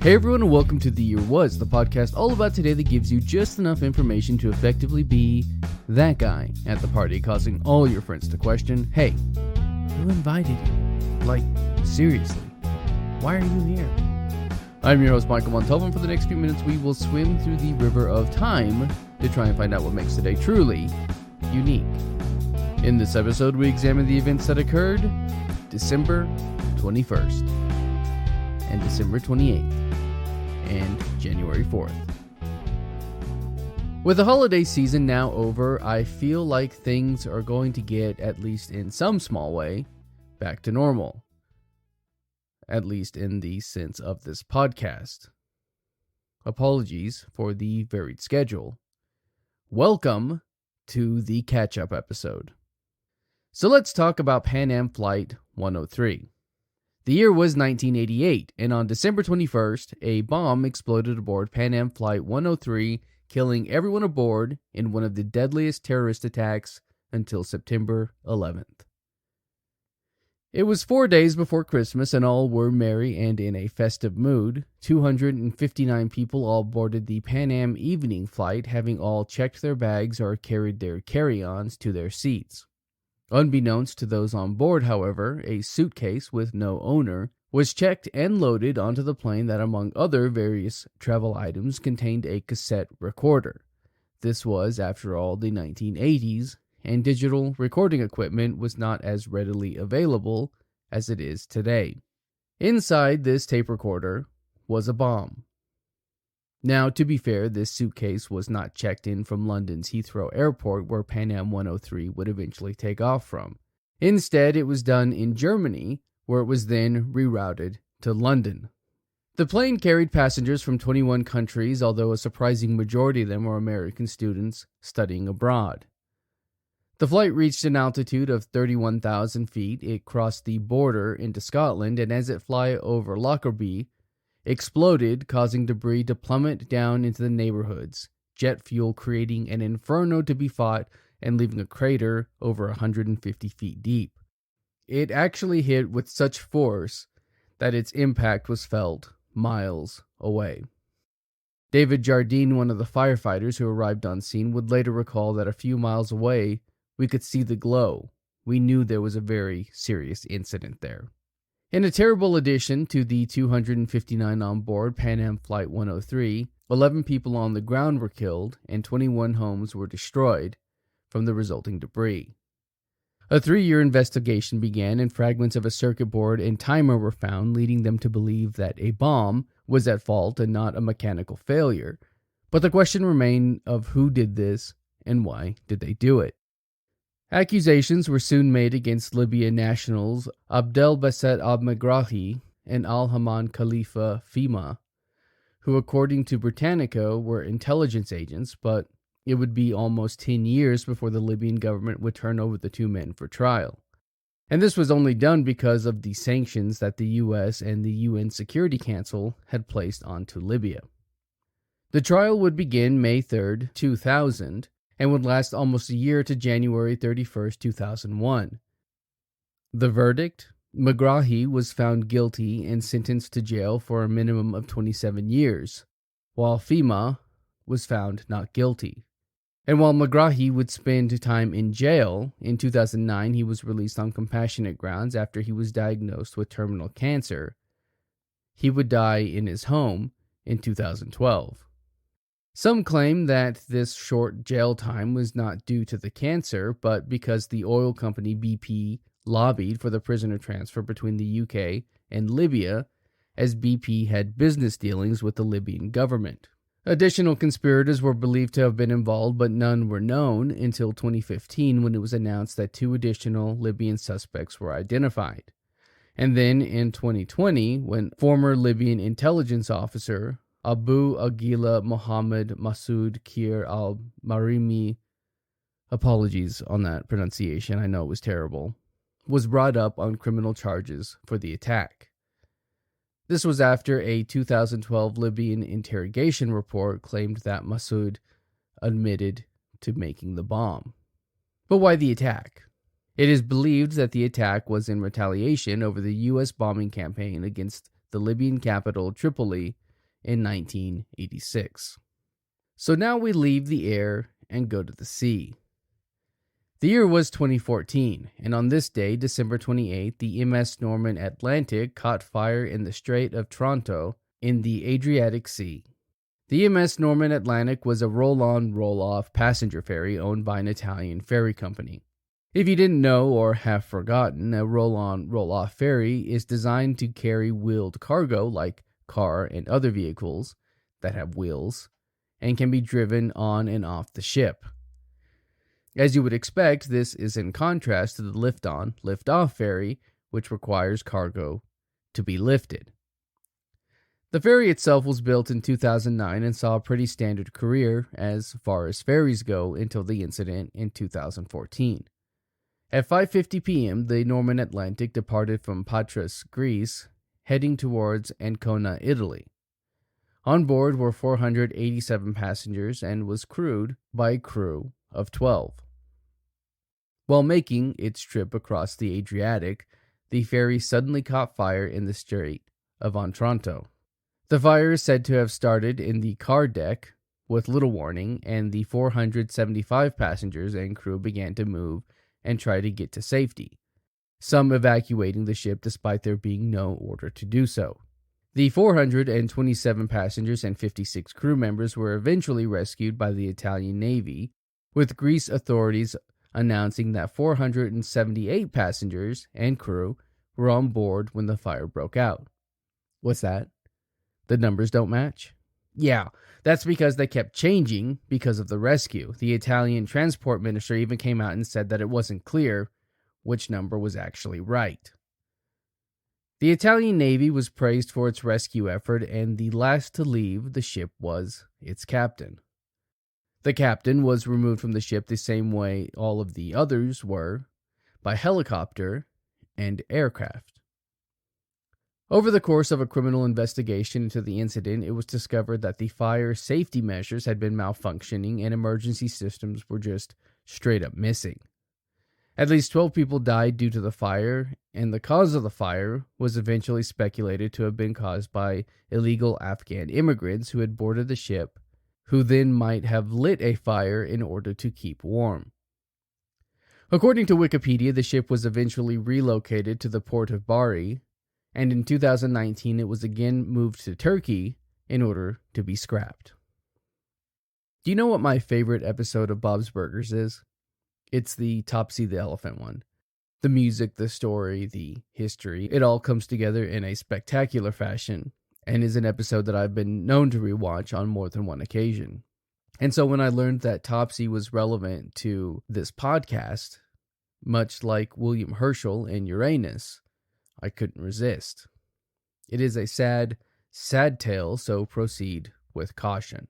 Hey everyone, and welcome to The Year Was, the podcast all about today that gives you just enough information to effectively be that guy at the party, causing all your friends to question, hey, who invited you? Like, seriously, why are you here? I'm your host, Michael Montalvo, and for the next few minutes we will swim through the river of time to try and find out what makes today truly unique. In this episode, we examine the events that occurred December 21st and December 28th. And January 4th. With the holiday season now over, I feel like things are going to get, at least in some small way, back to normal. At least in the sense of this podcast. Apologies for the varied schedule. Welcome to the catch-up episode. So let's talk about Pan Am Flight 103. The year was 1988, and on December 21st, a bomb exploded aboard Pan Am Flight 103, killing everyone aboard in one of the deadliest terrorist attacks until September 11th. It was 4 days before Christmas, and all were merry and in a festive mood. 259 people all boarded the Pan Am evening flight, having all checked their bags or carried their carry-ons to their seats. Unbeknownst to those on board, however, a suitcase with no owner was checked and loaded onto the plane that, among other various travel items, contained a cassette recorder. This was, after all, the 1980s, and digital recording equipment was not as readily available as it is today. Inside this tape recorder was a bomb. Now, to be fair, this suitcase was not checked in from London's Heathrow Airport, where Pan Am 103 would eventually take off from. Instead, it was done in Germany, where it was then rerouted to London. The plane carried passengers from 21 countries, although a surprising majority of them were American students studying abroad. The flight reached an altitude of 31,000 feet. It crossed the border into Scotland, and as it flew over Lockerbie, exploded, causing debris to plummet down into the neighborhoods, jet fuel creating an inferno to be fought and leaving a crater over 150 feet deep. It actually hit with such force that its impact was felt miles away. David Jardine, one of the firefighters who arrived on scene, would later recall that a few miles away, we could see the glow. We knew there was a very serious incident there. In a terrible addition to the 259 on board Pan Am Flight 103, 11 people on the ground were killed and 21 homes were destroyed from the resulting debris. A 3-year investigation began, and fragments of a circuit board and timer were found, leading them to believe that a bomb was at fault and not a mechanical failure. But the question remained of who did this and why did they do it. Accusations were soon made against Libyan nationals Abdelbasset al-Megrahi and Al-Haman Khalifa Fima, who according to Britannica were intelligence agents, but it would be almost 10 years before the Libyan government would turn over the two men for trial. And this was only done because of the sanctions that the US and the UN Security Council had placed onto Libya. The trial would begin May 3rd, 2000, and would last almost a year to January 31st, 2001. The verdict? Megrahi was found guilty and sentenced to jail for a minimum of 27 years, while Fima was found not guilty. And while Megrahi would spend time in jail, in 2009 he was released on compassionate grounds after he was diagnosed with terminal cancer. He would die in his home in 2012. Some claim that this short jail time was not due to the cancer, but because the oil company BP lobbied for the prisoner transfer between the UK and Libya, as BP had business dealings with the Libyan government. Additional conspirators were believed to have been involved, but none were known until 2015 when it was announced that 2 additional Libyan suspects were identified. And then in 2020, when former Libyan intelligence officer Abu Aguila Mohammed Masoud Kir al-Marimi, apologies on that pronunciation, I know it was terrible, was brought up on criminal charges for the attack. This was after a 2012 Libyan interrogation report claimed that Masoud admitted to making the bomb. But why the attack? It is believed that the attack was in retaliation over the U.S. bombing campaign against the Libyan capital Tripoli in 1986. So now we leave the air and go to the sea. The year was 2014, and on this day, December 28th, the MS Norman Atlantic caught fire in the Strait of Toronto in the Adriatic Sea. The MS Norman Atlantic was a roll-on, roll-off passenger ferry owned by an Italian ferry company. If you didn't know or have forgotten, a roll-on, roll-off ferry is designed to carry wheeled cargo like car and other vehicles that have wheels and can be driven on and off the ship. As you would expect, this is in contrast to the lift-on, lift-off ferry, which requires cargo to be lifted. The ferry itself was built in 2009 and saw a pretty standard career as far as ferries go until the incident in 2014. At 5:50 p.m., the Norman Atlantic departed from Patras, Greece, heading towards Ancona, Italy. On board were 487 passengers and was crewed by a crew of 12. While making its trip across the Adriatic, the ferry suddenly caught fire in the Strait of Otranto. The fire is said to have started in the car deck with little warning, and the 475 passengers and crew began to move and try to get to safety, some evacuating the ship despite there being no order to do so. The 427 passengers and 56 crew members were eventually rescued by the Italian Navy, with Greece authorities announcing that 478 passengers and crew were on board when the fire broke out. What's that? The numbers don't match? Yeah, that's because they kept changing because of the rescue. The Italian transport minister even came out and said that it wasn't clear which number was actually right. The Italian Navy was praised for its rescue effort, and the last to leave the ship was its captain. The captain was removed from the ship the same way all of the others were, by helicopter and aircraft. Over the course of a criminal investigation into the incident, it was discovered that the fire safety measures had been malfunctioning and emergency systems were just straight up missing. At least 12 people died due to the fire, and the cause of the fire was eventually speculated to have been caused by illegal Afghan immigrants who had boarded the ship, who then might have lit a fire in order to keep warm. According to Wikipedia, the ship was eventually relocated to the port of Bari, and in 2019 it was again moved to Turkey in order to be scrapped. Do you know what my favorite episode of Bob's Burgers is? It's the Topsy the Elephant one. The music, the story, the history, it all comes together in a spectacular fashion, and is an episode that I've been known to rewatch on more than one occasion. And so when I learned that Topsy was relevant to this podcast, much like William Herschel in Uranus, I couldn't resist. It is a sad, sad tale, so proceed with caution.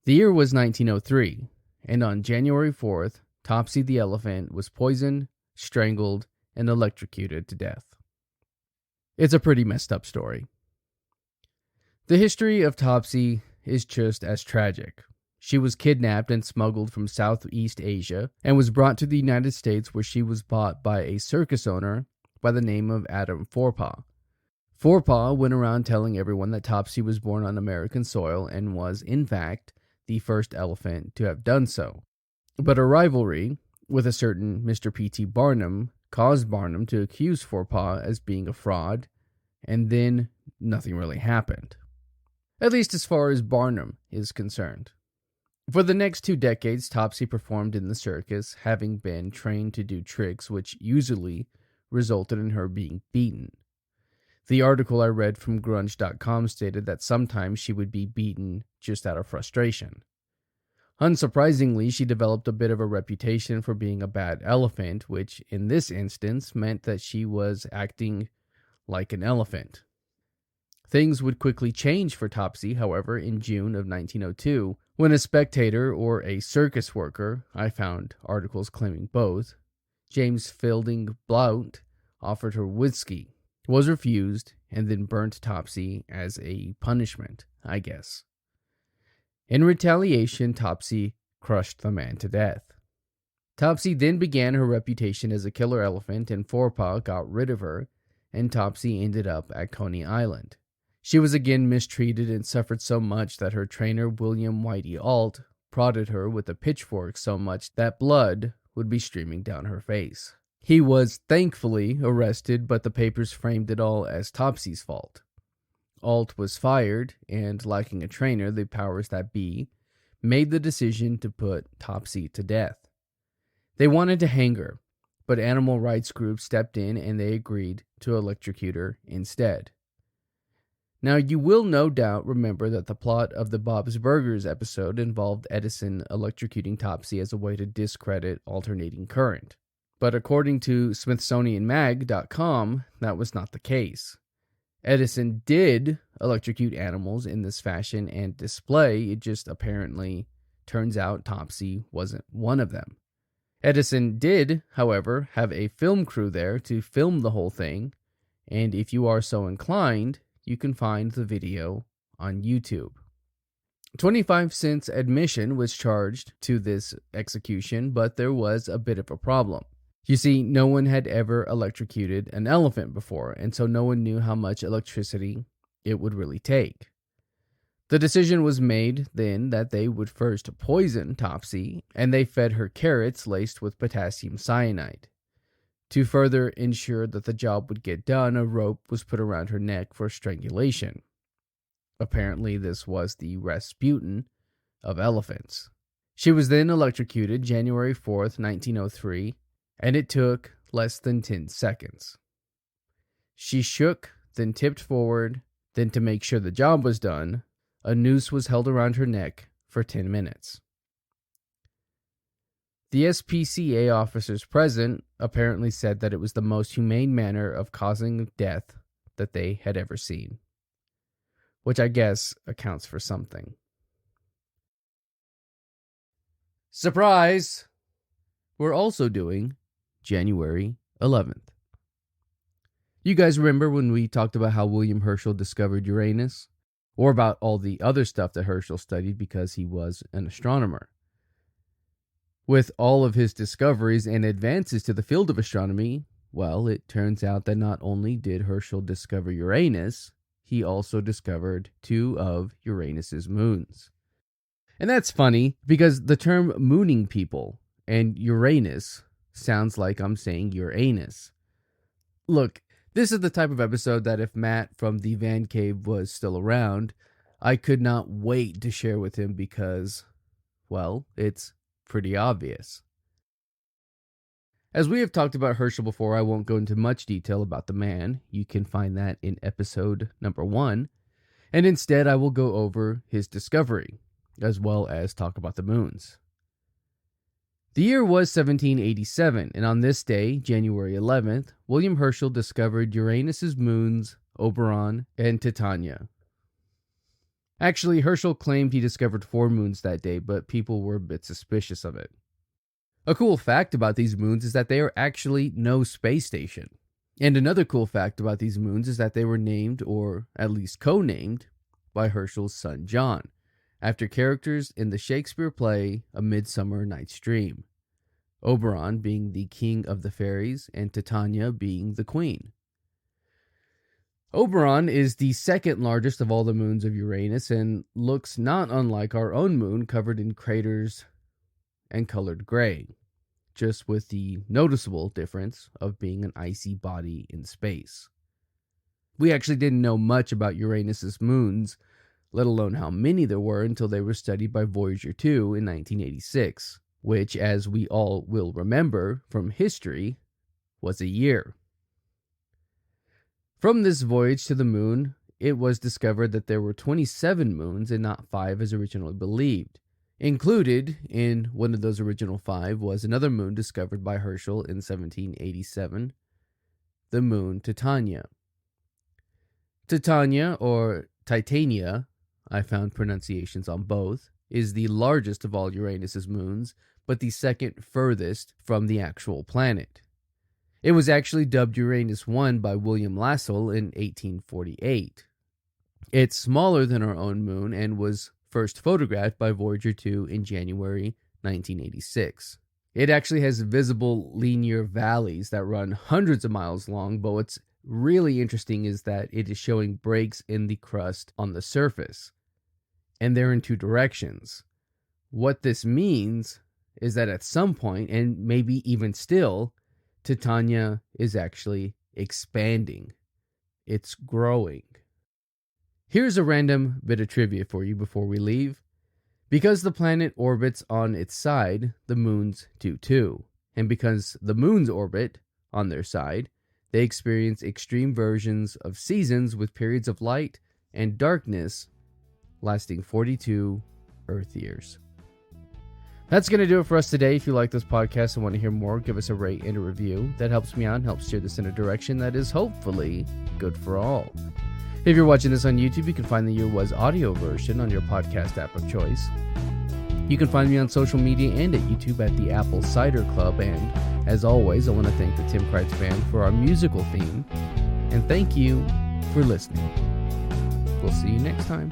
The year was 1903, and on January 4th, Topsy the Elephant was poisoned, strangled, and electrocuted to death. It's a pretty messed up story. The history of Topsy is just as tragic. She was kidnapped and smuggled from Southeast Asia and was brought to the United States, where she was bought by a circus owner by the name of Adam Forepaugh. Forepaugh went around telling everyone that Topsy was born on American soil and was, in fact, the first elephant to have done so. But a rivalry with a certain Mr. P.T. Barnum caused Barnum to accuse Forepaugh as being a fraud, and then nothing really happened. At least as far as Barnum is concerned. For the next 2 decades, Topsy performed in the circus, having been trained to do tricks which usually resulted in her being beaten. The article I read from grunge.com stated that sometimes she would be beaten just out of frustration. Unsurprisingly, she developed a bit of a reputation for being a bad elephant, which in this instance meant that she was acting like an elephant. Things would quickly change for Topsy, however, in June of 1902, when a spectator or a circus worker, I found articles claiming both, James Fielding Blount, offered her whiskey, was refused, and then burnt Topsy as a punishment, I guess. In retaliation, Topsy crushed the man to death. Topsy then began her reputation as a killer elephant, and Forepaugh got rid of her, and Topsy ended up at Coney Island. She was again mistreated and suffered so much that her trainer, William Whitey Alt, prodded her with a pitchfork so much that blood would be streaming down her face. He was thankfully arrested, but the papers framed it all as Topsy's fault. Alt was fired, and lacking a trainer, the powers that be made the decision to put Topsy to death. They wanted to hang her, but animal rights groups stepped in and they agreed to electrocute her instead. Now, you will no doubt remember that the plot of the Bob's Burgers episode involved Edison electrocuting Topsy as a way to discredit alternating current. But according to SmithsonianMag.com, that was not the case. Edison did electrocute animals in this fashion and display, it just apparently turns out Topsy wasn't one of them. Edison did, however, have a film crew there to film the whole thing, and if you are so inclined, you can find the video on YouTube. 25 cents admission was charged to this execution, but there was a bit of a problem. You see, no one had ever electrocuted an elephant before, and so no one knew how much electricity it would really take. The decision was made then that they would first poison Topsy, and they fed her carrots laced with potassium cyanide. To further ensure that the job would get done, a rope was put around her neck for strangulation. Apparently, this was the Rasputin of elephants. She was then electrocuted January 4th, 1903, and it took less than 10 seconds. She shook, then tipped forward, then to make sure the job was done, a noose was held around her neck for 10 minutes. The SPCA officers present apparently said that it was the most humane manner of causing death that they had ever seen, which I guess accounts for something. Surprise! We're also doing January 11th. You guys remember when we talked about how William Herschel discovered Uranus? Or about all the other stuff that Herschel studied because he was an astronomer. With all of his discoveries and advances to the field of astronomy, well, it turns out that not only did Herschel discover Uranus, he also discovered 2 of Uranus's moons. And that's funny because the term mooning people and Uranus sounds like I'm saying Uranus. Look, this is the type of episode that if Matt from the Van Cave was still around, I could not wait to share with him because, well, it's pretty obvious. As we have talked about Herschel before, I won't go into much detail about the man. You can find that in episode number 1. And instead, I will go over his discovery, as well as talk about the moons. The year was 1787, and on this day, January 11th, William Herschel discovered Uranus's moons, Oberon and Titania. Actually, Herschel claimed he discovered 4 moons that day, but people were a bit suspicious of it. A cool fact about these moons is that they are actually no space station. And another cool fact about these moons is that they were named, or at least co-named, by Herschel's son John, after characters in the Shakespeare play A Midsummer Night's Dream. Oberon being the king of the fairies, and Titania being the queen. Oberon is the second largest of all the moons of Uranus and looks not unlike our own moon, covered in craters and colored gray, just with the noticeable difference of being an icy body in space. We actually didn't know much about Uranus's moons, let alone how many there were, until they were studied by Voyager 2 in 1986, which, as we all will remember from history, was a year. From this voyage to the moon, it was discovered that there were 27 moons and not 5 as originally believed. Included in one of those original 5 was another moon discovered by Herschel in 1787, the moon Titania. Titania, or Titania, I found pronunciations on both, is the largest of all Uranus's moons, but the second furthest from the actual planet. It was actually dubbed Uranus 1 by William Herschel in 1848. It's smaller than our own moon and was first photographed by Voyager 2 in January 1986. It actually has visible linear valleys that run hundreds of miles long, but what's really interesting is that it is showing breaks in the crust on the surface, and they're in two directions. What this means is that at some point, and maybe even still, Titania is actually expanding. It's growing. Here's a random bit of trivia for you before we leave. Because the planet orbits on its side, the moons do too. And because the moons orbit on their side, they experience extreme versions of seasons with periods of light and darkness lasting 42 Earth years. That's going to do it for us today. If you like this podcast and want to hear more, give us a rate and a review. That helps me out and helps steer this in a direction that is hopefully good for all. If you're watching this on YouTube, you can find the Year Was audio version on your podcast app of choice. You can find me on social media and at YouTube at the Apple Cider Club. And as always, I want to thank the Tim Kreitz Band for our musical theme. And thank you for listening. We'll see you next time.